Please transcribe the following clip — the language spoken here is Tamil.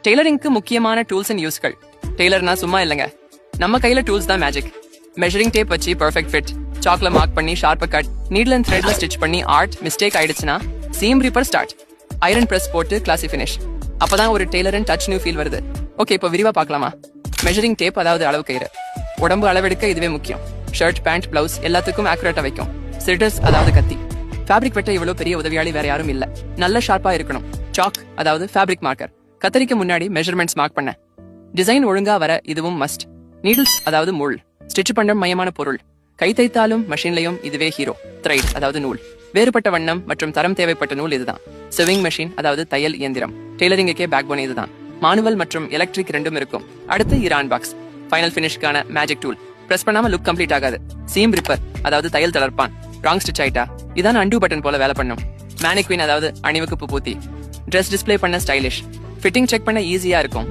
டெய்லரிங்க்கு முக்கியமான டூல்ஸ் அண்ட் யூஸ்கள். டெய்லர்னா சும்மா இல்லைங்க, நம்ம கையில டூல்ஸ் தான் மேஜிக். மெஷரிங் டேப் வச்சு பர்ஃபெக்ட் ஃபிட், சாக்ல மார்க் பண்ணி ஷார்ப்பா கட், நீடில் அண்ட் த்ரெட்ல ஸ்டிச் பண்ணி ஆர்ட் மிஸ்டேக் ஆயிடுச்சுன்னா seam ripper start. Iron press போட்டு கிளாசி ஃபினிஷ். அப்பதான் ஒரு tailor and touch new feel வருது. ஓகே, இப்போ விரிவா பார்க்கலாமா? மெஷரிங் டேப் அதாவது அளவு கயிறு. உடம்பு அளவெடுக்க இதுவே முக்கியம். ஷர்ட், பேண்ட், பிளவுஸ் எல்லாத்துக்கும் ஆக்குரேட்டா வைக்கும். சிட்டர்ஸ் அதாவது கத்தி. ஃபேப்ரிக் வெட்ட இவ்வளவு பெரிய உதவியாளி வேற யாரும் இல்ல. நல்ல ஷார்ப்பா இருக்கணும். சாக் அதாவது ஃபேப்ரிக் மார்க்கர். கத்தரிக்க முன்னாடி மெஷர்மெண்ட்ஸ் மார்க் பண்ண. டிசைன் ஒழுங்கா வர இதுவும் மஸ்ட். நீடில்ஸ் அதாவது முள். ஸ்டிச் பண்ண மையமான பொருள். கை தைத்தாலும் மெஷின்லயும் இதுவே ஹீரோ. த்ரெட் அதாவது நூல். வேறுபட்ட வண்ணம் மற்றும் தரம் தேவைப்பட்ட நூல் இதுதான். செவிங் மெஷின் அதாவது தையல் இயந்திரம். டெய்லரிங்குக்கே பேக்போன் இதுதான். மானுவல் மற்றும் எலக்ட்ரிக் ரெண்டும் இருக்கும். அடுத்து இரான் பாக்ஸ். ஃபைனல் பினிஷ்கான மேஜிக் டூல். பிரஸ் பண்ணாம லுக் கம்ப்ளீட் ஆகாது. சீம் ரிப்பர் அதாவது தையல் தளர்ப்பான். ராங் ஸ்டிச் ஆயிட்டா இதான் அண்டு பட்டன் போல வேலை பண்ணும். மேனிக்வின் அதாவது அணிவுக்கு பூத்தி. ட்ரெஸ் டிஸ்பிளே பண்ண ஸ்டைலிஷ். ஃபிட்டிங் செக் பண்ண ஈஸியா இருக்கும்.